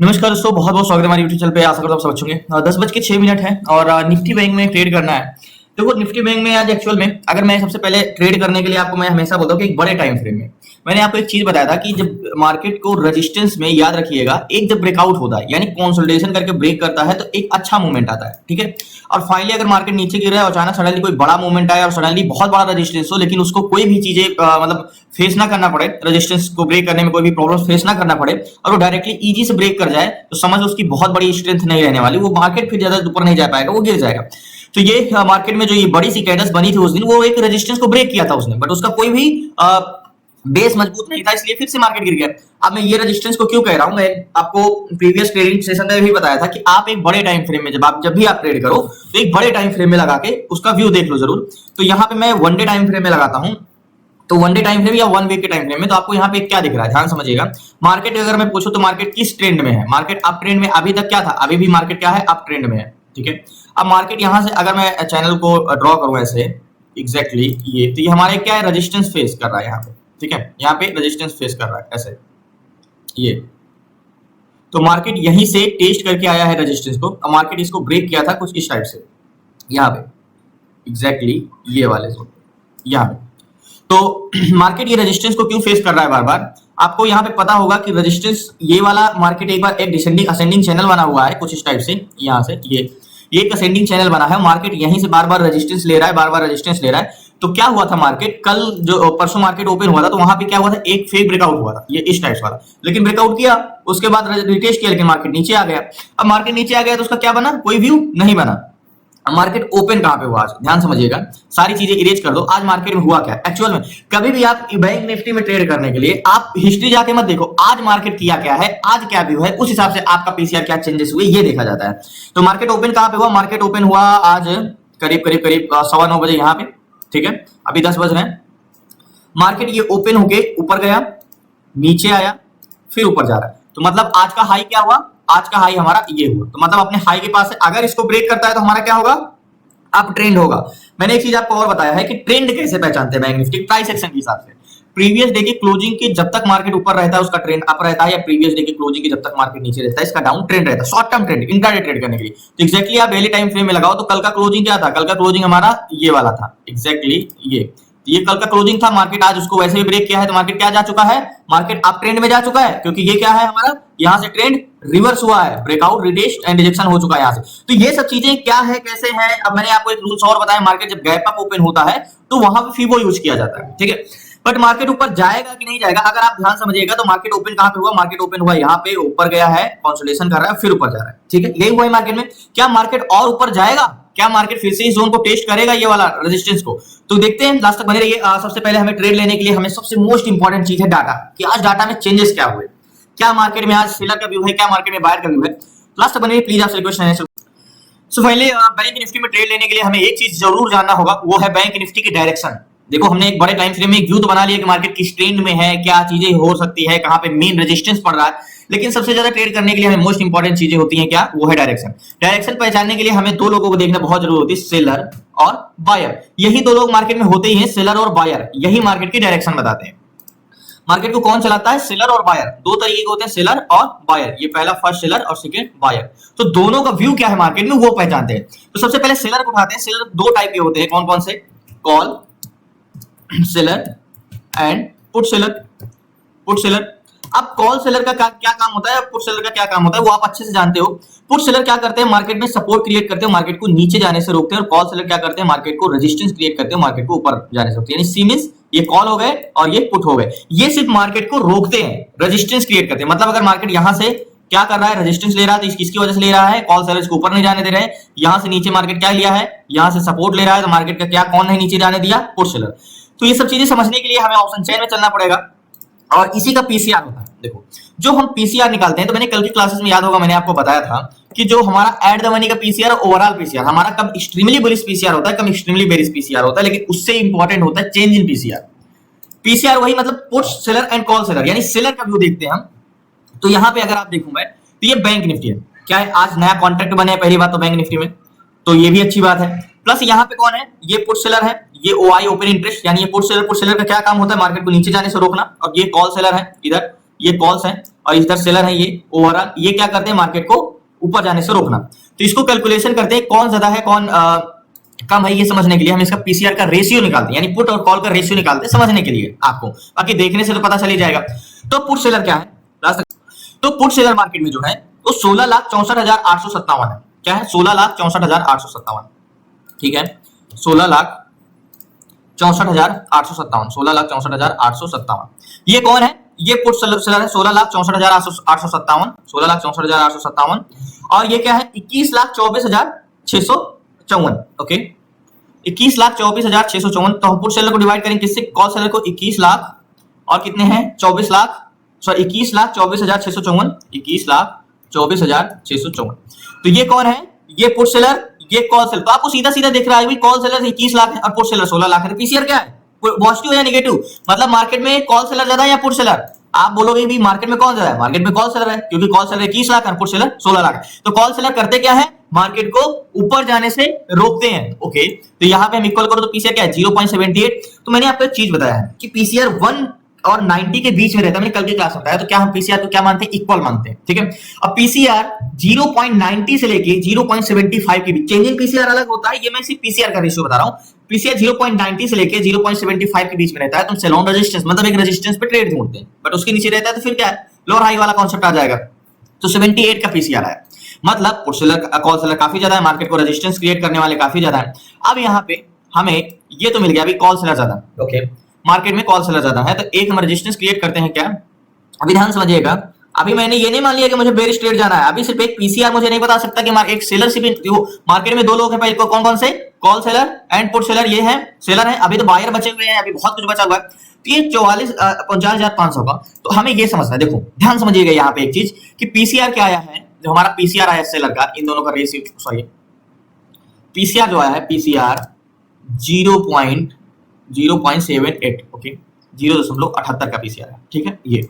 नमस्कार दोस्तों, बहुत बहुत स्वागत है हमारे यूट्यूब चैनल पे। आशा करता हूँ आप सब अच्छे होंगे। 10:06 है और निफ्टी बैंक में ट्रेड करना है। देखो निफ्टी बैंक में आज एक्चुअल में अगर मैं सबसे पहले ट्रेड करने के लिए आपको मैं हमेशा बोलता हूँ कि एक बड़े टाइम फ्रेम में मैंने आपको एक चीज बताया था कि जब मार्केट को रेजिस्टेंस में याद रखिएगा, एक जब ब्रेकआउट होता है यानी कंसोलिडेशन करके ब्रेक करता है तो एक अच्छा मूवमेंट आता है, ठीक है। और फाइनली अगर मार्केट नीचे गिर रहा है और अचानक सडनली कोई बड़ा मूवमेंट आया और सडनली बहुत बड़ा रेजिस्टेंस हो, लेकिन उसको कोई भी चीजें मतलब फेस ना करना पड़े, रेजिस्टेंस को ब्रेक करने में कोई भी प्रॉब्लम फेस ना करना पड़े और वो डायरेक्टली इजी से ब्रेक कर जाए, तो समझ उसकी बहुत बड़ी स्ट्रेंथ नहीं रहने वाली, वो मार्केट फिर ज्यादा ऊपर नहीं जा पाएगा, वो गिर जाएगा। तो ये मार्केट में जो ये बड़ी सी कैंडल्स बनी थी उस दिन, वो एक रेजिस्टेंस को ब्रेक किया था उसने, बट उसका कोई भी बेस मजबूत नहीं था, इसलिए फिर से मार्केट गिर गया। अब मैं ये रेजिस्टेंस को क्यों कह रहा हूं, मैं आपको प्रीवियस ट्रेडिंग सेशन में भी बताया था कि आप एक बड़े टाइम फ्रेम में जब भी आप ट्रेड करो तो एक बड़े टाइम फ्रेम में लगा के उसका व्यू देख लो जरूर। तो यहाँ पे मैं वन डे टाइम फ्रेम में लगाता हूँ, तो वन डे टाइम फ्रेम या वन वीक के टाइम फ्रेम में, तो आपको यहाँ पे क्या दिख रहा है ध्यान समझिएगा। मार्केट अगर मैं पूछूं तो मार्केट किस ट्रेंड में है, मार्केट अप ट्रेंड में अभी तक क्या था, अभी भी मार्केट क्या है, अप ट्रेंड में है, ठीक है। अब मार्केट यहाँ से अगर मैं चैनल को ड्रॉ करूं ऐसे एग्जैक्टली ये, तो ये हमारे क्या है, रेजिस्टेंस फेस कर रहा है यहाँ पे, ठीक है। यहाँ पे रेजिस्टेंस फेस कर रहा है ऐसे ये, तो मार्केट यहीं से टेस्ट करके आया है रेजिस्टेंस को, और मार्केट इसको ब्रेक किया था कुछ इस टाइप से यहाँ पे एग्जैक्टली ये वाले जोन यहाँ पे। तो मार्केट ये रेजिस्टेंस को क्यों फेस कर रहा है बार बार, आपको यहाँ पे पता होगा कि रेजिस्टेंस ये वाला मार्केट एक बार एक डिसेंडिंग असेंडिंग चैनल बना हुआ है कुछ इस टाइप से, यहाँ से ये एक असेंडिंग चैनल बना है, मार्केट यहीं से बार बार रेजिस्टेंस ले रहा है, बार बार रेजिस्टेंस ले रहा है। तो क्या हुआ था, मार्केट कल जो परसों मार्केट ओपन हुआ था तो वहां पे क्या हुआ था, एक फेक ब्रेकआउट हुआ था ये इस टाइप वाला, लेकिन ब्रेकआउट किया उसके बाद रिटेस्ट किया, लेकिन मार्केट नीचे आ गया। अब मार्केट नीचे आ गया तो उसका क्या बना, कोई व्यू नहीं बना। मार्केट ओपन कहां पे हुआ आज, ध्यान समझिएगा, सारी चीजें इरेज कर दो। आज मार्केट में हुआ क्या एक्चुअल में, कभी भी आप बैंक निफ्टी में ट्रेड करने के लिए आप हिस्ट्री जाके मत देखो, आज मार्केट किया क्या है, आज क्या व्यू है, उस हिसाब से आपका पीसीआर क्या चेंजेस हुए ये देखा जाता है। तो मार्केट ओपन कहां पे हुआ, मार्केट ओपन हुआ आज करीब करीब करीब 9:15 बजे यहाँ पे, ठीक है। अभी 10 बज रहे हैं, मार्केट ये ओपन होके ऊपर गया, नीचे आया, फिर ऊपर जा रहा है। तो मतलब आज का हाई क्या हुआ, आज का हाई हमारा ये हुआ, तो मतलब अपने हाई के पास है, अगर इसको ब्रेक करता है तो हमारा क्या होगा, अप ट्रेंड होगा। मैंने एक चीज आपको और बताया है कि ट्रेंड कैसे पहचानते हैं बैंक निफ्टी, प्राइस एक्शन के हिसाब से। प्रीवियस डे की क्लोजिंग के जब तक मार्केट ऊपर रहता है उसका ट्रेंड अप रहता है, या प्रीवियस डे की क्लोजिंग के जब तक मार्केट नीचे रहता है इसका डाउन ट्रेंड रहता है। Short term trend, intraday trade करने के लिए तो एक्जैक्टली आप डेली टाइम फ्रेम में लगाओ। तो कल का क्लोजिंग क्या था, कल का क्लोजिंग हमारा ये वाला था एग्जैक्टली ये कल का क्लोजिंग था। मार्केट आज उसको वैसे ही ब्रेक किया है, तो मार्केट क्या जा चुका है, मार्केट अप ट्रेंड में जा चुका है, क्योंकि ये क्या है हमारा, यहाँ से ट्रेंड रिवर्स हुआ है, ब्रेकआउट रिटेस्ट एंड रिजेक्शन हो चुका है यहाँ से। तो ये सब चीजें क्या है कैसे है, अब मैंने आपको एक रूल्स और बताया, मार्केट जब गैप अप ओपन होता है तो वहां पे फीबो यूज किया जाता है, ठीक है। बट मार्केट ऊपर जाएगा कि नहीं जाएगा, अगर आप ध्यान समझिएगा तो मार्केट ओपन कहां पे हुआ, मार्केट ओपन हुआ यहाँ पे, ऊपर गया है, कंसोलिडेशन कर रहा है, फिर ऊपर जा रहा है, ठीक है। यही हुआ है मार्केट में। क्या मार्केट और ऊपर जाएगा, क्या मार्केट फिर से इस जोन को टेस्ट करेगा, ये वाला रेजिस्टेंस को, तो देखते हैं, लास्ट तक बने रहिए। सबसे पहले हमें ट्रेड लेने के लिए हमें सबसे मोस्ट इंपॉर्टेंट चीज है डाटा, कि आज डाटा में चेंजेस क्या हुए, क्या मार्केट में आज सेलर का व्यू है, क्या मार्केट में बायर का व्यू है। लास्ट तक बने रहिए प्लीज, आपसे रिक्वेस्ट है। सो पहले बैंक निफ्टी में ट्रेड लेने के लिए हमें एक चीज जरूर जानना होगा, वो है बैंक निफ्टी की डायरेक्शन। देखो हमने एक बड़े टाइम फ्रेम में एक व्यू तो बना लिया कि मार्केट किस ट्रेंड में है, क्या चीजें हो सकती है, कहां पे मेन रेजिस्टेंस पड़ रहा है, लेकिन सबसे ज्यादा ट्रेड करने के लिए हमें मोस्ट इंपॉर्टेंट चीजें होती हैं क्या, वो है डायरेक्शन। डायरेक्शन पहचानने के लिए हमें दो लोगों को देखना बहुत जरूरी होती है, सेलर और बायर। यही दो लोग मार्केट में होते ही हैं, सेलर और बायर, यही मार्केट की डायरेक्शन बताते हैं। मार्केट को कौन चलाता है, सेलर और बायर, दो तरीके के होते हैं, सेलर और बायर। ये पहला फर्स्ट सेलर और सेकंड बायर, तो दोनों का व्यू क्या है मार्केट में वो पहचानते हैं। तो सबसे पहले सेलर को उठाते हैं। सेलर दो टाइप के होते हैं, कौन कौन से, call seller and put seller. Put seller, अब कॉल सेलर का क्या काम होता है, पुट सेलर का क्या काम होता है वो आप अच्छे से जानते हो। पुट सेलर क्या करते हैं, मार्केट में सपोर्ट क्रिएट करते हैं, मार्केट को नीचे जाने से रोकते हैं, और कॉल सेलर क्या करते हैं, मार्केट को रेजिस्टेंस क्रिएट करते हैं, मार्केट को ऊपर जाने से रोकते हैं। यानी सी मींस ये कॉल हो गए और ये पुट हो गए, ये सिर्फ मार्केट को रोकते हैं, रेजिस्टेंस क्रिएट करते हैं। मतलब अगर मार्केट यहां से क्या कर रहा है, रेजिस्टेंस ले रहा है, तो किसकी वजह से ले रहा है, कॉल सेलर्स को ऊपर नहीं जाने दे रहे हैं। यहां से नीचे मार्केट क्या लिया है, यहां से सपोर्ट ले रहा है, तो मार्केट का क्या कौन नहीं नीचे जाने दिया, पुट सेलर। तो ये सब चीजें समझने के लिए हमें ऑप्शन चेन में चलना पड़ेगा, और इसी का पीसीआर होता है। देखो जो हम पीसीआर निकालते हैं, तो मैंने कल की क्लासेस में याद होगा मैंने आपको बताया था कि जो हमारा एट द मनी का पीसीआर, ओवरऑल पीसीआर, हमारा कब एक्सट्रीमली बुलिश पीसीआर होता है, कब एक्सट्रीमली बेरिश पीसीआर होता है, लेकिन उससे इंपॉर्टेंट होता है चेंज इन पीसीआर। पीसीआर वही मतलब put seller and call seller, यानी सेलर का व्यू देखते हैं हम। तो यहाँ पे अगर आप देखूं मैं, तो ये बैंक निफ्टी है, क्या है, आज नया कॉन्ट्रैक्ट बने पहली बात तो बैंक निफ्टी में, तो ये भी अच्छी बात है। प्लस यहाँ पे कौन है, ये पुट सेलर है, ये ओआई ओपन इंटरेस्ट, यानी ये पुट सेलर का क्या काम होता है, मार्केट को नीचे जाने से रोकना, और ये कॉल सेलर है इधर, ये कॉल्स है और इधर सेलर है, ये ओवरऑल ये क्या करते हैं मार्केट को ऊपर जाने से रोकना। तो इसको कैलकुलेशन करते हैं कौन ज्यादा है कौन कम है, ये समझने के लिए हम इसका पीसीआर का रेशियो निकालते हैं, यानी पुट और कॉल का रेशियो निकालते हैं समझने के लिए आपको, बाकी देखने से तो पता चल ही जाएगा। तो पुट सेलर क्या है, तो पुट सेलर मार्केट में जो है वो 16,64,857 है। क्या है? 16,64,857। ठीक है, 16,64,857, 16,64,857। ये कौन है? ये पुट सेलर है 16,64,857, 16,64,857। और ये क्या है? 21,24,654। ओके, 21,24,654। तो हम पुट सेलर को डिवाइड करेंगे किससे? कॉल सेलर को। 21 लाख और कितने हैं? 24 लाख, सॉरी 21,24,654, 21,24,654। तो ये कौन है? ये पुट सेलर, ये कॉल सेलर। तो आपको सीधा सीधा दिख रहा है कॉल सेलर 21 लाख है और पुट सेलर 16 लाख है। पीसीआर क्या है? पॉजिटिव या नेगेटिव? मतलब मार्केट में कॉल सेलर ज्यादा है या पुट सेलर? आप बोलोगे भी मार्केट में कौन ज्यादा है? मार्केट में कॉल सेलर है, क्योंकि कॉल सेलर 21 लाख और पुट सेलर 16 लाख है। तो कॉल सेलर करते क्या है? मार्केट को ऊपर जाने से रोकते हैं। ओके, तो यहां पे हम इक्वल करो तो पीसीआर क्या है? 0.78। तो मैंने आपको एक चीज बताया है कि पीसीआर 1 और 90 के बीच में रहता है, मैंने कल की क्लास में बताया। तो क्या हम पीसीआर को क्या मानते हैं? इक्वल मानते हैं। ठीक है, अब पीसीआर 0.90 से लेके 0.75 के बीच, चेंज इन पीसीआर अलग होता है, ये मैं सिर्फ पीसीआर का रेशियो बता रहा हूं। पीसीआर 0.90 से लेके 0.75 के बीच में रहता है। तो सेल ऑन रेजिस्टेंस मतलब एक रेजिस्टेंस पे ट्रेड ढूंढते हैं, बट उसके नीचे रहता है तो फिर क्या है? लोअर हाई वाला कॉन्सेप्ट आ जाएगा। तो 78 का पीसीआर है, मतलब पुट सेलर कॉल सेलर काफी ज्यादा है, मार्केट को रेजिस्टेंस क्रिएट करने वाले काफी ज्यादा है। अब यहाँ पे हमें ये तो मिल गया अभी कॉल सेलर ज्यादा। ओके, मार्केट में कॉल सेलर ज्यादा है, तो एक हम रेजिस्टेंस क्रिएट करते हैं क्या? अभी ध्यान समझिएगा, अभी मैंने ये नहीं मान लिया कि मुझे बेरिश ट्रेड जाना है। अभी सिर्फ एक पीसीआर मुझे नहीं बता सकता कि एक सेलर सिर्फ मार्केट में दो लोग हैं, पहले कौन कौन से? Call seller and put seller. ये है सेलर है, अभी तो बायर बचे हुए हैं, अभी बहुत कुछ बचा हुआ है। तो ये 49,500 का। तो हमें ये समझना है, देखो ध्यान समझिएगा यहाँ पे एक चीज कि पीसीआर क्या आया है, जो हमारा पीसीआर आया सेलर का, इन दोनों का रेशियो, सॉरी पीसीआर जो आया है पीसीआर 0.78। ओके, 0.78 का पीसीआर है। ठीक है, ये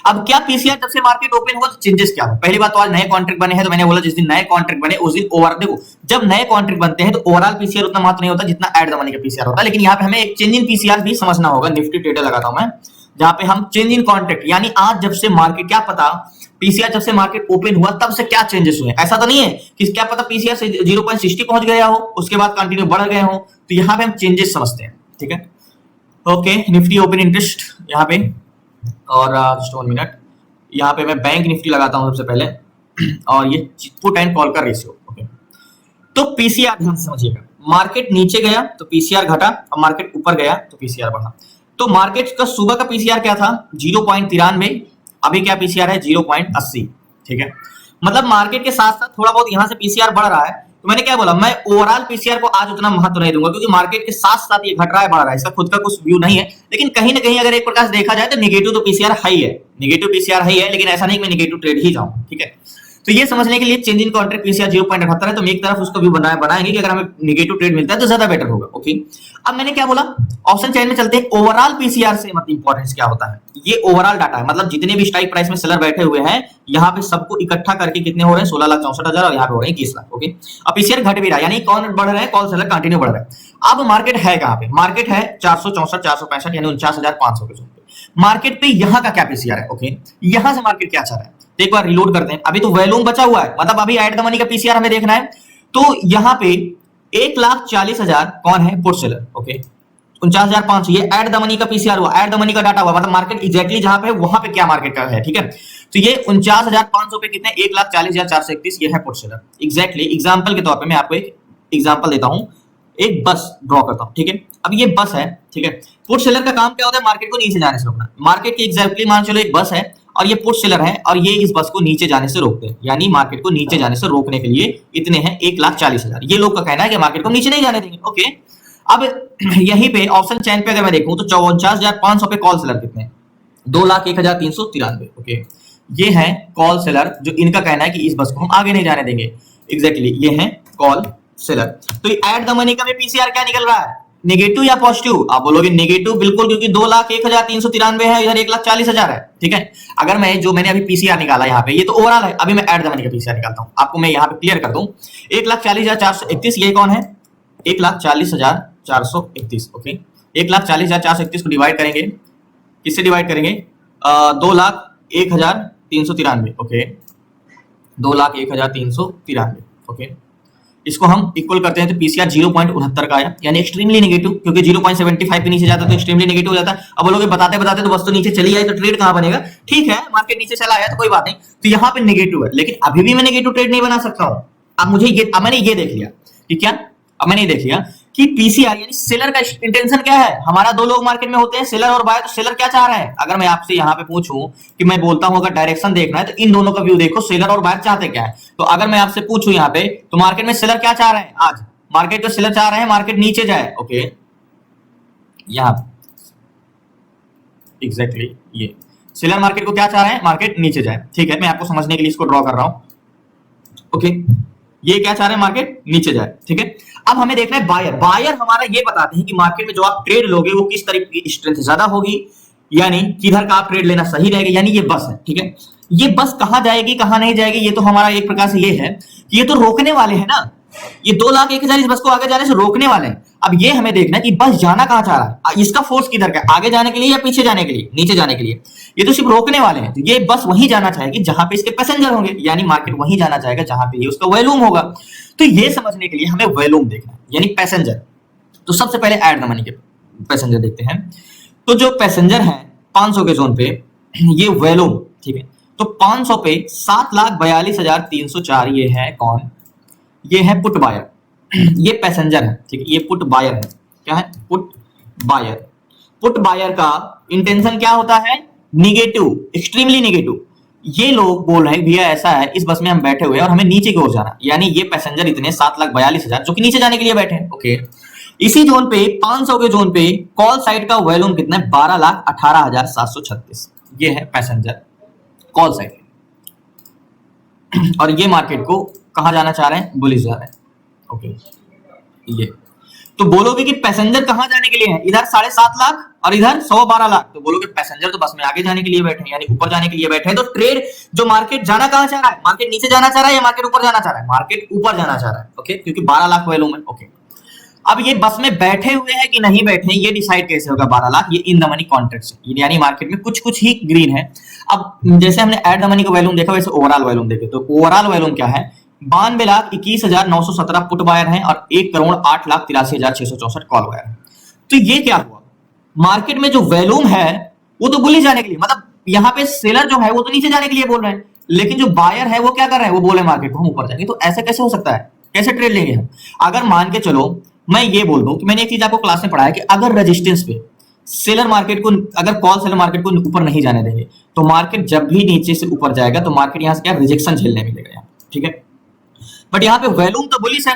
अब क्या पीसीआर जब से मार्केट ओपन हुआ तो चेंजेस क्या हुआ? पहली बात तो आज नए कॉन्ट्रैक्ट बने हैं, तो मैंने बोला जिस दिन नए कॉन्ट्रैक्ट बने उस दिन ओवरऑल, देखो जब नए कॉन्ट्रैक्ट बनते हैं तो ओवरऑल पीसीआर उतना महत्व नहीं होता जितना एट द मनी का पीसीआर होता है। लेकिन यहाँ पे हमें एक चेंज इन पीसीआर भी समझना होगा। निफ्टी ट्रेडर लगाता हूं मैं, जहां पे हम चेंज इन कॉन्ट्रैक्ट, यानी आज जब से मार्केट, क्या पता पीसीआर जब से मार्केट ओपन हुआ तब से क्या चेंजेस हुए। ऐसा तो नहीं है कि क्या पता पीसीआर से 0.60 पहुंच गया हो, उसके बाद कंटिन्यू बढ़ गए हो। तो यहाँ पे हम चेंजेस समझते हैं। ठीक है, ओके, निफ्टी ओपन इंटरेस्ट यहाँ पे, और जस्ट 1 मिनट, यहाँ पे मैं बैंक निफ्टी लगाता हूँ सबसे पहले, और ये पुट एंड कॉल का रेशियो। ओके, तो पीसीआर ध्यान से समझिएगा, मार्केट नीचे गया तो पीसीआर घटा और मार्केट ऊपर गया तो पीसीआर बढ़ा। तो मार्केट का सुबह का पीसीआर क्या था? 0.93। अभी क्या पीसीआर है? 0.80। ठीक है, मतलब मार्केट के साथ साथ थोड़ा बहुत यहाँ से पीसीआर बढ़ रहा है। तो मैंने क्या बोला, मैं ओवरऑल पीसीआर को आज उतना महत्व नहीं दूंगा, क्योंकि मार्केट के साथ साथ ये घट रहा है बढ़ रहा है, इसका खुद का कुछ व्यू नहीं है। लेकिन कहीं ना कहीं अगर एक प्रकार से देखा जाए तो नेगेटिव तो पीसीआर हाई है, नेगेटिव पीसीआर हाई है, लेकिन ऐसा नहीं कि मैं नेगेटिव ट्रेड ही जाऊं। ठीक है, तो ये समझने के लिए चेंज इन कॉन्ट्रैक्ट पीसीआर 0.78 है, तो हम एक तरफ उसका व्यू बनाएंगे कि अगर हमें नेगेटिव ट्रेड मिलता है तो ज्यादा बेटर होगा। ओके, अब मैंने क्या बोला, ऑप्शन चेन में चलते हैं। ओवरऑल पीसीआर से मतलब इंपॉर्टेंस क्या होता है? ये ओवरऑल डाटा है, मतलब जितने भी स्ट्राइक प्राइस में सेलर बैठे हुए हैं, यहाँ पे सबको इकट्ठा करके कितने हो रहे हैं? 16,64,000 और यहाँ पे हो रहे हैं 21 लाख। ओके, अब पीसीआर घट भी रहा है, यानी कौन बढ़ रहे हैं? कॉल सेलर कंटिन्यू बढ़ रहा है। अब मार्केट है कहाँ पे? मार्केट है 464, 465, यानी 49,500 के। मार्केट पे यहाँ का क्या पीसीआर है? ओके, यहाँ से मार्केट क्या चाह रहा है? तो एक बार रिलोड करते हैं, अभी तो वॉल्यूम बचा हुआ है, मतलब अभी एट द मनी का पीसीआर हमें देखना है। तो यहाँ पे 1,40,000 कौन है? Put seller. ओके, 49,500 ये एट द मनी का पीसीआर हुआ, एट द मनी का डाटा हुआ, मतलब मार्केट एग्जैक्टली जहां पे है वहां पे क्या मार्केट का है। ठीक है, तो ये 49,500 पे कितने? 1,40,431 ये है पुट सेलर। एग्जैक्टली एग्जांपल के तौर पे मैं आपको एक एग्जांपल देता हूं, एक बस ड्रॉ करता हूं। ठीक है, अब ये बस है। ठीक है, पुट सेलर का काम क्या होता है? मार्केट को नीचे जाने से रोकना। मार्केट की एग्जैक्टली मान चलो एक बस है और ये पुट सेलर है, और ये इस बस को नीचे जाने से रोकते हैं, यानी मार्केट को नीचे जाने से रोकने के लिए इतने हैं 1,40,000। ये लोग का कहना है कि मार्केट को नीचे नहीं जाने देंगे। ओके, अब यहीं पे ऑप्शन चेन पे अगर मैं देखूं तो 49,500 पे कॉल सेलर कितने? 2,01,393। ओके, ये है कॉल सेलर, जो इनका कहना है कि इस बस को हम आगे नहीं जाने देंगे। एग्जैक्टली ये है कॉल सेलर। तो एट द मनी का में पीसीआर क्या निकल रहा है? नेगेटिव या पॉजिटिव? आप बोलोगे नेगेटिव, बिल्कुल, क्योंकि 2,01,393 है, इधर 1,40,000 है। ठीक है, अगर मैं जो मैंने अभी पीसीआर निकाला यहाँ पे, ये तो ओवरऑल है, अभी मैं एट द मनी का पीसीआर निकालता हूँ, आपको मैं यहाँ पे क्लियर कर दूं। 1,40,431 ये कौन है? 1,40,431। ओके, 1,40,431 को डिवाइड करेंगे, किससे डिवाइड करेंगे? 2 लाख 1,0393, ओके, 2,01,393, ओके। इसको हम इक्वल करते हैं तो पीसीआर 0.69 का आया, यानी एक्सट्रीमली नेगेटिव, क्योंकि 0.75 के नीचे जाता तो एक्सट्रीमली नेगेटिव हो जाता। अब बोलोगे बताते बताते तो बस तो नीचे चली आई तो ट्रेड कहां बनेगा? ठीक है, मार्केट नीचे चला आया तो कोई बात नहीं, तो यहां पे नेगेटिव है, लेकिन अभी भी मैं नेगेटिव ट्रेड नहीं बना सकता हूं। अब मैंने ये देख लिया कि क्या, अब मैंने ये देख लिया कि पीसीआर यानी सेलर का इंटेंशन क्या है। हमारा दो लोग मार्केट में होते हैं, सेलर और बायर, तो सेलर क्या चाह रहा है? अगर मैं आपसे यहां पे पूछूं कि मैं बोलता हूं अगर डायरेक्शन देखना है तो इन दोनों का व्यू देखो, सेलर और बायर चाहते क्या है। तो अगर मैं आपसे पूछूं यहां पे तो मार्केट में सेलर क्या चाह रहे हैं? आज मार्केट में सेलर चाह रहे हैं मार्केट नीचे जाए, ओके, यहां एग्जैक्टली ये सेलर मार्केट को क्या चाह रहे हैं? मार्केट नीचे जाए, ठीक है, मैं आपको समझने के लिए इसको ड्रॉ कर रहा हूं, ओके। ये क्या चाह रहे हैं? मार्केट नीचे जाए, ठीक है। अब हमें देखना है बायर, बायर हमारा ये बताते हैं कि मार्केट में जो आप ट्रेड लोगे वो किस तरीके की स्ट्रेंथ ज्यादा होगी, यानी किधर का आप ट्रेड लेना सही रहेगा, यानी ये बस है, ठीक है। ये बस कहां जाएगी कहां नहीं जाएगी, ये तो हमारा एक प्रकार से ये है कि ये तो रोकने वाले हैं ना, ये 2,01,000 इस बस को आगे जाने से रोकने वाले हैं। अब ये हमें देखना है कि बस जाना कहां चाह रहा है, इसका फोर्स किधर का, आगे जाने के लिए या पीछे जाने के लिए, नीचे जाने के लिए। ये तो सिर्फ रोकने वाले हैं, तो ये बस वहीं जाना चाहेगी जहां पे इसके पैसेंजर होंगे, यानी मार्केट वहीं जाना चाहेगा जहां पे उसका वॉल्यूम होगा। तो ये समझने के लिए हमें वॉल्यूम देखना है, यानी पैसेंजर। तो सबसे पहले ऐड द मनी के पैसेंजर देखते हैं। तो जो पैसेंजर है 500 के जोन पे, ये वॉल्यूम, ठीक है। तो 500 पे 7,42,304, ये है कौन? ये है पुट बायर ये पैसेंजर है, ठीक है, ये पुट बायर है। क्या है? Put buyer. पुट बायर का इंटेंशन क्या होता है? Negative, extremely negative. ये लोग बोल रहे हैं भैया ऐसा है, इस बस में हम बैठे हुए हैं और हमें नीचे की ओर जाना, यानी ये पैसेंजर इतने 7,42,000 जो कि नीचे जाने के लिए बैठे हैं, ओके। इसी जोन पे 500 के जोन पे कॉल साइड का वॉल्यूम कितना है? 12,18,736, ये है पैसेंजर कॉल साइड। और ये मार्केट को कहां जाना चाह रहे हैं? बुलिश जा रहे हैं, ओके। ये तो बोलोगे कि पैसेंजर कहां जाने के लिए है? इधर 7.5 लाख और इधर 112 लाख, तो बोलोगे पैसेंजर तो बस में आगे जाने के लिए बैठे हैं, यानी ऊपर जाने के लिए बैठे हैं। तो ट्रेड जो मार्केट जाना कहां चाह रहा है? मार्केट नीचे जाना चाह रहा है या मार्केट ऊपर जाना चाह रहा है? मार्केट ऊपर जाना चाह रहा है, ओके, क्योंकि 12 लाख वैल्यूम है, ओके। अब ये बस में बैठे हुए हैं कि नहीं बैठे, ये डिसाइड कैसे होगा? 12 लाख, ये इन द मनी कॉन्ट्रैक्ट से, यानी मार्केट में कुछ कुछ ही ग्रीन है। अब जैसे हमने एट द मनी का वैल्यूम देखा, वैसे ओवरऑल वैल्यूम देखे तो ओवरऑल वैल्यूम क्या है? 92,21,917 पुट बायर है और 1,08,83,664 कॉल बायर है। तो ये क्या हुआ? मार्केट में जो वैल्यूम है वो तो बुलिश जाने के लिए, मतलब यहाँ पे सेलर जो है वो तो नीचे जाने के लिए बोल रहे हैं, लेकिन जो बायर है वो क्या कर रहे हैं? वो बोले मार्केट को हम ऊपर जाएंगे। तो ऐसा कैसे हो सकता है? कैसे ट्रेड लेंगे हम? अगर मान के चलो मैं ये बोल दूं कि मैंने एक चीज आपको क्लास में पढ़ाया कि अगर रेजिस्टेंस पे सेलर मार्केट को, अगर कॉल सेलर मार्केट को ऊपर नहीं जाने देंगे तो मार्केट जब भी नीचे से ऊपर जाएगा तो मार्केट यहां से क्या रिजेक्शन झेलने मिलेगा यहाँ, ठीक है। बट यहाँ पे वैल्यूम तो बुलिश है,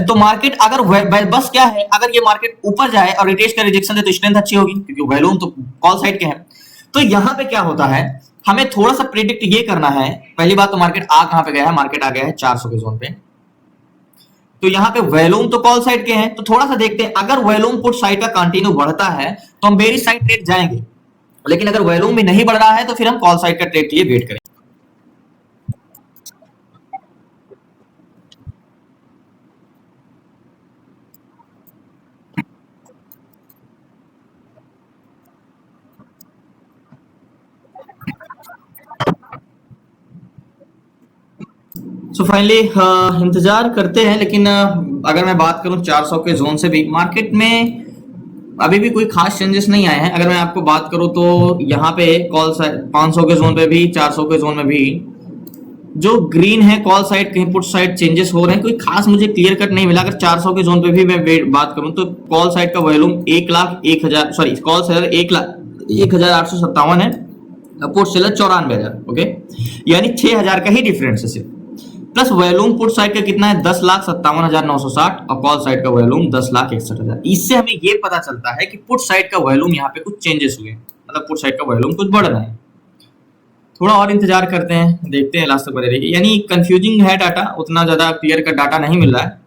तो मार्केट अगर बस क्या है, अगर ये मार्केट ऊपर जाए और रिटेस्ट का रिजेक्शन दे तो स्ट्रेंथ अच्छी होगी, क्योंकि वैल्यूम तो कॉल साइड के है। तो यहाँ पे क्या होता है, हमें थोड़ा सा प्रिडिक्ट ये करना है। पहली बात तो मार्केट आ कहां पे गया है? मार्केट आ गया है 400 के जोन पे। तो यहाँ पे वॉल्यूम तो कॉल साइड के हैं, तो थोड़ा सा देखते हैं, अगर वॉल्यूम पुट साइड का कंटिन्यू बढ़ता है तो हम बेरिश साइड ट्रेड जाएंगे, लेकिन अगर वॉल्यूम भी नहीं बढ़ रहा है तो फिर हम कॉल साइड का ट्रेड के लिए वेट करेंगे। सो फाइनली इंतजार करते हैं, लेकिन अगर मैं बात करूं 400 के जोन से भी मार्केट में अभी भी कोई खास चेंजेस नहीं आए हैं। अगर मैं आपको बात करूं तो यहाँ पे कॉल साइड 500 के जोन पे भी 400 के जोन में भी जो ग्रीन है कॉल साइड, कहीं पुट साइड चेंजेस हो रहे हैं, कोई खास मुझे क्लियर कट नहीं मिला। अगर 400 के जोन पे भी मैं बात करूं तो कॉल साइड का वॉल्यूम 1,01,000, सॉरी कॉल सेलर 1,01,857 है, पुट सेलर 94,000, ओके, यानी 6,000 का ही डिफरेंस है सिर्फ। प्लस वॉल्यूम पुट साइड का कितना है? 10,57,960 और कॉल साइड का वॉल्यूम 10,61,000। इससे हमें ये पता चलता है कि पुट साइड का वॉल्यूम यहाँ पे कुछ चेंजेस हुए, मतलब पुट साइड का वॉल्यूम कुछ बढ़ रहा है। थोड़ा और इंतजार करते हैं, देखते हैं लास्ट तक बने रहिए। यानी कंफ्यूजिंग है डाटा, उतना ज्यादा क्लियर का डाटा नहीं मिल रहा है।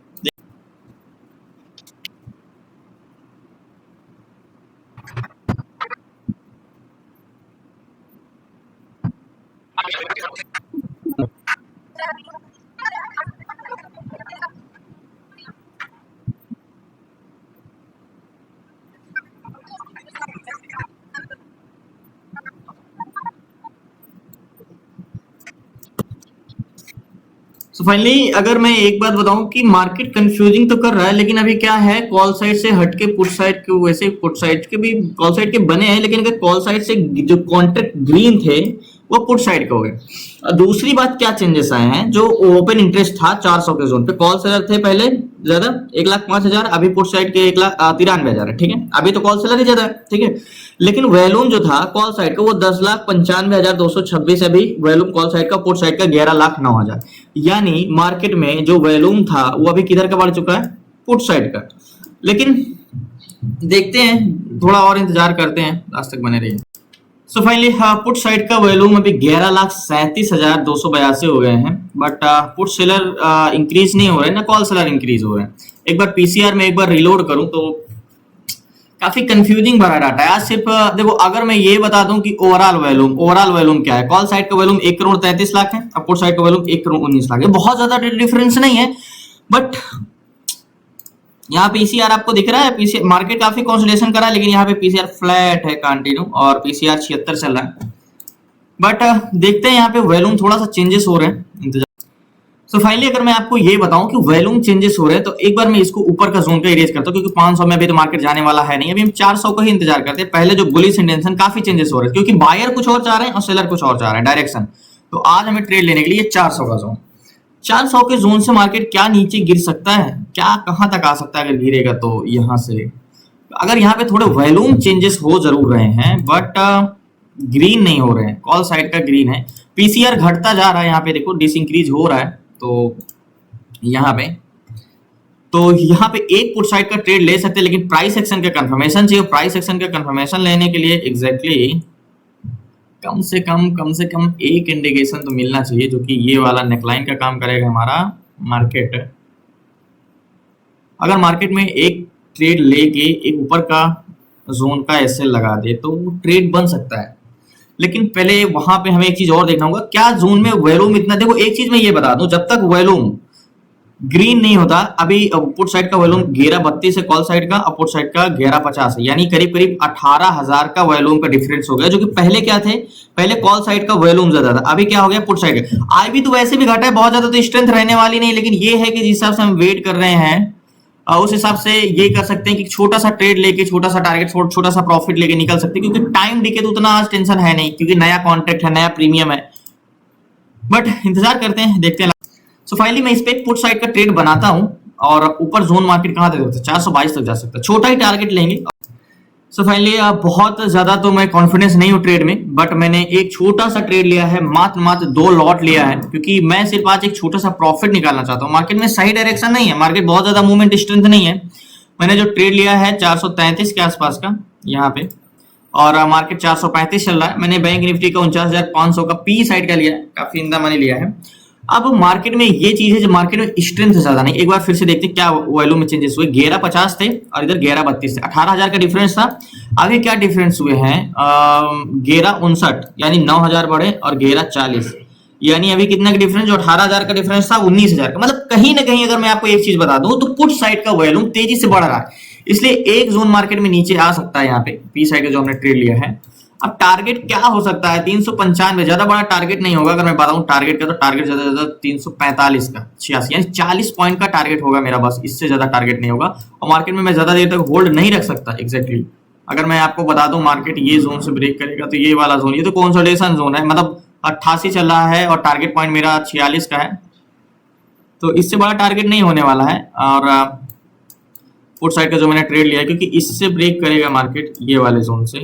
सो फाइनली अगर मैं एक बात बताऊं कि मार्केट कंफ्यूजिंग तो कर रहा है, लेकिन अभी क्या है, कॉल साइड से हटके पुट साइड के, वैसे पुट साइड के भी कॉल साइड के बने हैं, लेकिन अगर कॉल साइड से जो कॉन्ट्रैक्ट ग्रीन थे वो पुट साइड के हो गए। दूसरी बात क्या चेंजेस आए हैं, जो ओपन इंटरेस्ट था 400 के जोन पे, कॉल सेलर थे पहले ज्यादा 1,05,000, अभी पुट साइड के 1,93,000 है, ठीक है, अभी तो कॉल सेलर ही ज्यादा है, ठीक है, लेकिन वैल्यूम जो था कॉल साइड का वो 10,95,226, अभी वैल्यूम कॉल साइड का, पुट साइड का 11,09,000, यानी मार्केट में जो वैल्यूम था वो अभी किधर का बढ़ चुका है, पुट साइड का। लेकिन देखते हैं, थोड़ा और इंतजार करते हैं, लास्ट तक बने रहिए। सो फाइनली पुट साइड का वॉल्यूम अभी 11,37,282 हो गए हैं, बट पुट सेलर इंक्रीज नहीं हो रहे ना कॉल सेलर इंक्रीज हो रहे हैं। एक बार पीसीआर में एक बार रिलोड करूं तो काफी कंफ्यूजिंग भरा डाटा है। आज सिर्फ देखो, अगर मैं ये बता दूं कि ओवरऑल वॉल्यूम क्या है, कॉल साइड का वॉल्यूम 1,33,00,000 है, अब पुट साइड का वॉल्यूम 1,19,00,000 है, बहुत ज्यादा डिफरेंस नहीं है, बट यहाँ पीसीआर आपको दिख रहा है, पीसीआर मार्केट काफी कंसोलिडेशन करा है, लेकिन यहाँ पे पीसीआर फ्लैट है कंटिन्यू, और पीसीआर 76 चल रहा है, बट देखते हैं यहाँ पे वॉल्यूम थोड़ा सा चेंजेस हो रहे हैं। सो फाइनली अगर मैं आपको ये बताऊं कि वॉल्यूम चेंजेस हो रहे हैं, तो एक बार मैं इसको ऊपर का जोन पे इरेज करता हूं, क्योंकि 500 में अभी तो मार्केट जाने वाला है नहीं, अभी हम 400 का ही इंतजार करते हैं। पहले जो बुलिश इंटेंशन काफी चेंजेस हो रहे हैं, क्योंकि बायर कुछ और चाह रहे हैं और सेलर कुछ और चाह रहे हैं डायरेक्शन। तो आज हमें ट्रेड लेने के लिए 400 का जोन, 400 के जोन से मार्केट क्या नीचे गिर सकता है, क्या कहां तक आ सकता है अगर गिरेगा तो, यहां से अगर यहाँ पे थोड़े वॉल्यूम चेंजेस हो जरूर रहे हैं, बट ग्रीन नहीं हो रहे हैं, कॉल साइड का ग्रीन है, पीसीआर घटता जा रहा है, यहाँ पे देखो डिस इंक्रीज हो रहा है, तो यहाँ पे एक पुट साइड का ट्रेड ले सकते हैं, लेकिन प्राइस एक्शन का कंफर्मेशन चाहिए। प्राइस एक्शन का कंफर्मेशन लेने के लिए एग्जैक्टली कम से कम एक इंडिकेशन तो मिलना चाहिए, जो कि ये वाला नेकलाइन का काम करेगा हमारा मार्केट। अगर मार्केट में एक ट्रेड लेके एक ऊपर का जोन का एसएल लगा दे तो वो ट्रेड बन सकता है, लेकिन पहले वहां पे हमें एक चीज और देखना होगा, क्या जोन में वॉल्यूम इतना, देखो एक चीज मैं ये बता दूं, जब तक वॉल्यूम ग्रीन नहीं होता, अभी पुट साइड का वॉल्यूम 11,32 है कॉल साइड का, और पुट साइड का 11,50 है, यानी करीब 18,000 का वॉल्यूम का डिफरेंस हो गया, जो कि पहले क्या थे, पहले कॉल साइड का वॉल्यूम ज्यादा था, अभी क्या हो गया पुट साइड का। आईबी तो वैसे भी घटा है बहुत ज्यादा, तो स्ट्रेंथ रहने वाली नहीं, लेकिन ये है कि जिस हिसाब से हम वेट कर रहे हैं उस हिसाब से ये कर सकते हैं कि छोटा सा ट्रेड लेके, छोटा सा टारगेट, छोटा सा प्रॉफिट लेके निकल सकते हैं, क्योंकि टाइम डिके तो उतना आज टेंशन है नहीं, क्योंकि नया कॉन्ट्रैक्ट है, नया प्रीमियम है, बट इंतजार करते हैं, देखते हैं। सो फाइनली मैं इस पे पुट साइड का ट्रेड बनाता हूं, और ऊपर जोन मार्केट कहां तक जा सकता है, 422 तक जा सकता है, छोटा ही टारगेट लेंगे। सो फाइनली बहुत ज्यादा तो मैं कॉन्फिडेंस नहीं हूं ट्रेड में, बट मैंने एक छोटा सा ट्रेड लिया है, मात्र 2 लॉट लिया है, क्योंकि मैं सिर्फ आज एक छोटा सा प्रॉफिट निकालना चाहता हूं। मार्केट में सही डायरेक्शन नहीं है, मार्केट बहुत ज्यादा मूवमेंट स्ट्रेंथ नहीं है। मैंने जो ट्रेड लिया है 433 के आसपास का यहाँ पे, और मार्केट 435 चल रहा है। मैंने बैंक निफ्टी का 49,500 का पी साइड का लिया है, काफी इंदा मनी लिया है। अब मार्केट में ये चीज है, जो मार्केट में स्ट्रेंथ ज्यादा नहीं, एक बार फिर से देखते हैं क्या वॉल्यूम में चेंजेस हुए। 11,50 थे और इधर 11,32 थे, 18,000 का डिफरेंस था। आगे क्या डिफरेंस हुए हैं, 11,59 यानी 9,000 बढ़े, और 11,40 यानी अभी कितना का डिफरेंस, जो 18,000 का डिफरेंस था 19,000 का। मतलब कहीं ना कहीं अगर मैं आपको एक चीज बता दूं, तो पुट साइड का वॉल्यूम तेजी से बढ़ रहा है, इसलिए एक जोन मार्केट में नीचे आ सकता है। यहाँ पे पी साइड का जो हमने ट्रेड लिया है, अब टारगेट क्या हो सकता है, 395, ज्यादा बड़ा टारगेट नहीं होगा। अगर मैं बताऊं टारगेट का, तो टारगेट ज्यादा से ज्यादा 345 का 86 यानी 40 पॉइंट का टारगेट होगा मेरा, बस इससे ज्यादा टारगेट नहीं होगा। और मार्केट में मैं ज्यादा देर तक होल्ड नहीं रख सकता एग्जैक्टली। अगर मैं आपको बता दूं मार्केट ये जोन से ब्रेक करेगा, तो ये वाला जोन, ये तो कंसोलिडेशन जोन है, मतलब 88 चल रहा है और टारगेट पॉइंट मेरा 46 का है, तो इससे बड़ा टारगेट नहीं होने वाला है। और पुट साइड का जो मैंने ट्रेड लिया है, क्योंकि इससे ब्रेक करेगा मार्केट ये वाले जोन से,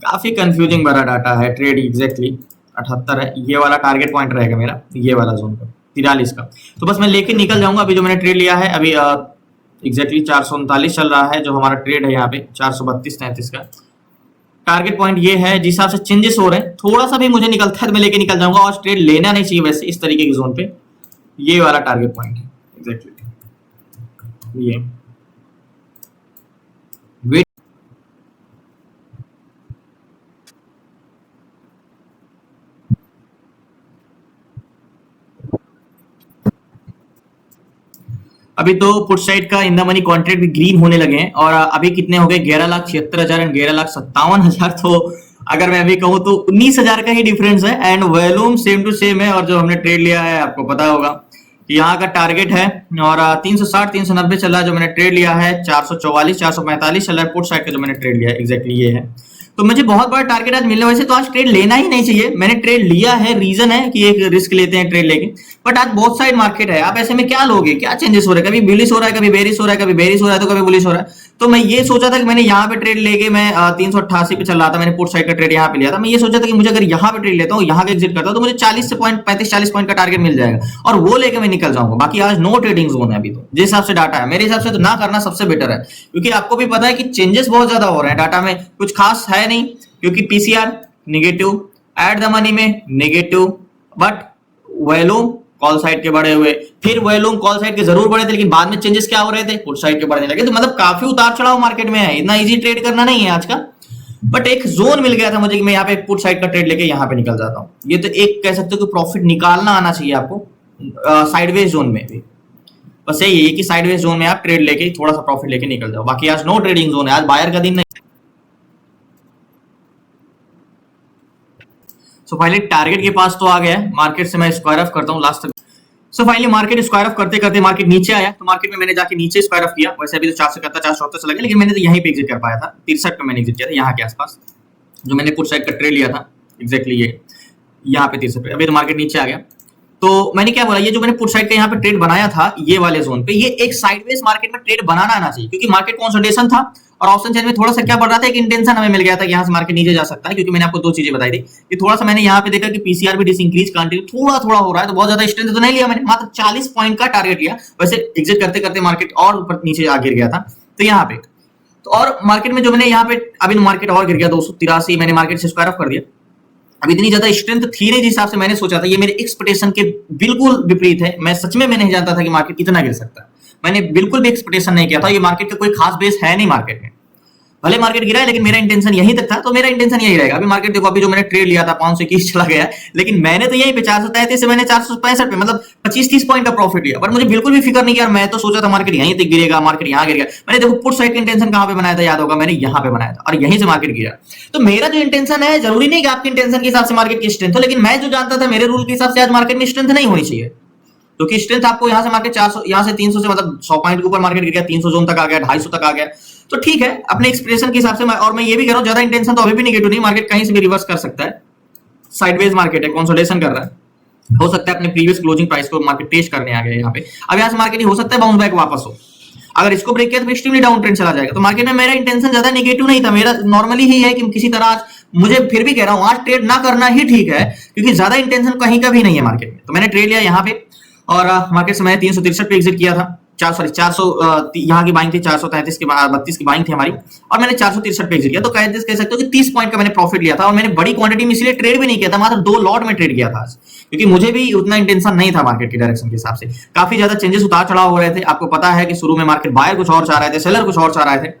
काफी कंफ्यूजिंग भरा डाटा है ट्रेड। एग्जैक्टली 78 है, ये वाला टारगेट पॉइंट रहेगा मेरा, ये वाला जोन का 43 का, तो बस मैं लेके निकल जाऊंगा। अभी जो मैंने ट्रेड लिया है, अभी एग्जैक्टली 439 चल रहा है, जो हमारा ट्रेड है यहाँ पे 432-33 का टारगेट पॉइंट ये है। जिस हिसाब से चेंजेस हो रहे हैं, थोड़ा सा भी मुझे निकलता है तो मैं लेके निकल जाऊंगा, और ट्रेड लेना नहीं चाहिए वैसे इस तरीके के जोन पे। ये वाला टारगेट पॉइंट है एग्जैक्टली ये। अभी तो पुट साइड का इन द मनी कॉन्ट्रैक्ट भी ग्रीन होने लगे हैं, और अभी कितने हो गए, 11,76,000 एंड 11,57,000। तो अगर मैं अभी कहूँ तो 19,000 का ही डिफरेंस है and volume same to same है। और जो हमने ट्रेड लिया है आपको पता होगा कि यहाँ का टारगेट है और 360 390 चल रहा है जो मैंने ट्रेड लिया है, 444 445 चल रहा है पुट साइड का जो मैंने ट्रेड लिया है, एग्जैक्टली ये है। तो मुझे बहुत बड़ा टारगेट आज मिलने वैसे तो आज ट्रेड लेना ही नहीं चाहिए, मैंने ट्रेड लिया है, रीजन है कि एक रिस्क लेते हैं ट्रेड लेके। बट आज बहुत साइड मार्केट है, आप ऐसे में क्या लोगे, क्या चेंजेस हो रहे हैं, कभी बुलिश हो रहा है, कभी बेरिश हो रहा है, कभी बेरिश हो रहा है तो कभी बुलिश हो रहा है। तो मैं ये सोचा था कि मैंने यहाँ पे ट्रेड लेके मैं 388 पे चल रहा था, मैंने पुट साइड का ट्रेड यहाँ पे लिया था। मैं ये सोचा था कि मुझे अगर यहाँ पे ट्रेड लेता हूँ, यहाँ का एग्जिट करता हूँ तो मुझे 40 से पॉइंट 35-40 पॉइंट का टारगेट मिल जाएगा और वो लेके मैं निकल जाऊंगा। बाकी आज नो ट्रेडिंग जोन है अभी तो, जिस हिसाब से डाटा है मेरे हिसाब से तो ना करना सबसे बेटर है, क्योंकि आपको भी पता है कि चेंजेस बहुत ज्यादा हो रहे हैं डाटा में, कुछ खास है नहीं, क्योंकि PCR negative, at the money में negative, but volume call side के बढ़े हुए, फिर वॉल्यूम कॉल साइड के जरूर बढ़े थे लेकिन बाद में चेंजेस क्या हो रहे थे, पुट साइड के बढ़ने लगे। तो मतलब काफी उतार चढ़ाव मार्केट में है, इतना इजी ट्रेड करना नहीं है आज का। बट एक जोन मिल गया था मुझे कि मैं यहाँ पे पुट साइड का ट्रेड लेके यहाँ पे निकल जाता हूँ। ये तो एक कह सकते हो कि प्रॉफिट निकालना आना चाहिए आपको साइडवेज जोन में भी। बस यही है कि साइडवेज जोन में आप ट्रेड लेके थोड़ा सा प्रॉफिट लेके निकल जाओ। बाकी आज नो ट्रेडिंग जोन है, आज बायर का दिन नहीं। सो फाइनली टारगेट के पास तो आ गया है, मार्केट से मैं स्क्वायर ऑफ करता हूँ लास्ट तक। So finally market square of करते करते मार्केट नीचे आया, तो मार्केट में मैंने जाके नीचे स्क्वायर ऑफ किया। वैसे अभी तो 471 चला गया, लेकिन मैंने तो यहीं पे एग्जिट कर पाया था, 63 पे मैंने एग्जिट किया था यहाँ के आसपास, जो मैंने पुट साइड का ट्रेड लिया था एग्जैक्टली ये यहाँ पे 63 पे। अभी तो मार्केट नीचे आ गया, तो मैंने क्या बोला, ये जो मैंने पुट साइड का यहाँ पे ट्रेड बनाया था ये वाले जोन पे, ये एक साइडवेज मार्केट में ट्रेड बनाना आना चाहिए, क्योंकि मार्केट कंसोलिडेशन था और ऑप्शन चेन में थोड़ा सा क्या बढ़ रहा था, एक इंटेंशन हमें मिल गया था कि यहाँ से मार्केट नीचे जा सकता है। क्योंकि मैंने आपको दो चीजें बताई थी कि थोड़ा सा मैंने यहाँ पे देखा कि पीसीआर भी डिसइंक्रीज कंटिन्यू थोड़ा थोड़ा हो रहा है, तो बहुत ज्यादा स्ट्रेंथ तो नहीं लिया मैंने, मात्र 40 पॉइंट का टारगेट लिया। वैसे एग्जिट करते करते मार्केट और ऊपर नीचे आ गिर गया था, तो यहाँ पे तो और मार्केट में जो मैंने यहाँ पे अभी मार्केट और गिर गया 283, मैंने मार्केट से स्क्वायर ऑफ कर दिया। अब इतनी ज्यादा स्ट्रेंथ थी नहीं जिस हिसाब से मैंने सोचा था, ये मेरे एक्सपेक्टेशन के बिल्कुल विपरीत है। मैं सच में मैं नहीं जानता था कि मार्केट इतना गिर सकता है, मैंने बिल्कुल भी एक्सपेक्टेशन नहीं किया था। ये मार्केट का कोई खास बेस है नहीं मार्केट में, भले मार्केट गिरा है लेकिन मेरा इंटेंशन यहीं तक था, तो मेरा इंटेंशन यही रहेगा। अभी मार्केट देखो, अभी जो मैंने ट्रेड लिया था 521 चला गया, लेकिन मैंने तो यहीं पे 433 से मैंने 465 पे मतलब 25-30 पॉइंट का प्रॉफिट लिया। बट मुझे बिल्कुल भी फिक्र नहीं किया, मैं तो सोचा था मार्केट यहीं तक गिरेगा, मार्केट यहाँ गिर गया। मैंने देखो पुट साइड का इंटेंशन कहाँ पे बनाया था, याद होगा, मैंने यहाँ पे बनाया था और यहीं से मार्केट गिरा। तो मेरा जो इंटेंशन है, जरूरी नहीं कि आपके इंटेंशन के हिसाब से मार्केट की स्ट्रेंथ हो, लेकिन मैं जो जानता था मेरे रूल के हिसाब से आज मार्केट में स्ट्रेंथ नहीं होनी चाहिए, क्योंकि स्ट्रेंथ आपको यहाँ से मार्केट 400, यहाँ से 300 से मतलब 100 पॉइंट के ऊपर मार्केट गिर गया, 300 जोन तक आ गया, 250 तक आ गया, तो ठीक है अपने एक्सप्रेशन के हिसाब से। और मैं ये भी कह रहा हूँ ज्यादा इंटेंशन तो अभी भी निगेटिव नहीं, मार्केट कहीं से भी रिवर्स कर सकता है, साइडवेज मार्केट है, कंसोलिडेशन कर रहा है, हो सकता है अपने प्रीवियस क्लोजिंग प्राइस को मार्केट टेस्ट करने आ गया यहाँ पे। अब यहाँ से मार्केट हो सकता है बाउंस बैक वापस हो, अगर इसको ब्रेक किया तो एक्सट्रीमली डाउन ट्रेंड चला जाएगा। तो मार्केट में मेरा इंटेंशन ज्यादा नेगेटिव नहीं था, मेरा नॉर्मली ही है कि किसी तरह आज मुझे फिर भी कह रहा हूँ आज ट्रेड ना करना ही ठीक है, क्योंकि ज्यादा इंटेंशन कहीं का भी नहीं है मार्केट में। तो मैंने ट्रेड लिया यहाँ पे और मार्केट से मैंने 363 पे एग्जिट किया था, 400 यहाँ की बाइंग थी, 433 की 32 की बाइंग थी हमारी, और मैंने 463 पे एग्जिट किया। तो कह सकते हो कि 30 पॉइंट का मैंने प्रॉफिट लिया था, और मैंने बड़ी क्वांटिटी में इसलिए ट्रेड भी नहीं किया था, मात्र 2 लॉट में ट्रेड किया था आज, क्योंकि मुझे भी उतना इंटेंशन नहीं था मार्केट की डायरेक्शन के हिसाब से। काफी ज्यादा चेंजेस उतार चढ़ाव हो रहे थे, आपको पता है कि शुरू में मार्केट बायर कुछ और चाह रहे थे, सेलर कुछ और चाह रहे थे।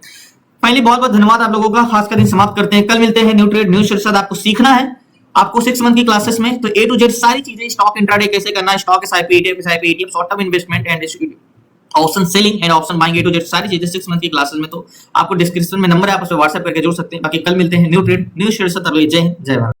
फाइनली बहुत बहुत धन्यवाद आप लोगों का, खास कर दिन समाप्त करते हैं। कल मिलते हैं न्यू ट्रेड न्यू शेयर के साथ। आपको सीखना है, आपको 6 मंथ की क्लासेस में तो A to Z सारी चीजें, स्टॉक इंट्राडे कैसे करना है, stock SIP ETF short term investment and option selling and option buying, A to Z सारी चीजें 6 मंथ की क्लासेस में। तो आपको डिस्क्रिप्शन में नंबर है, आप उसे व्हाट्सएप करके जुड़ सकते हैं। बाकी कल मिलते हैं न्यू ट्रेड न्यू शेयर के साथ। जय हिंद जय भारत।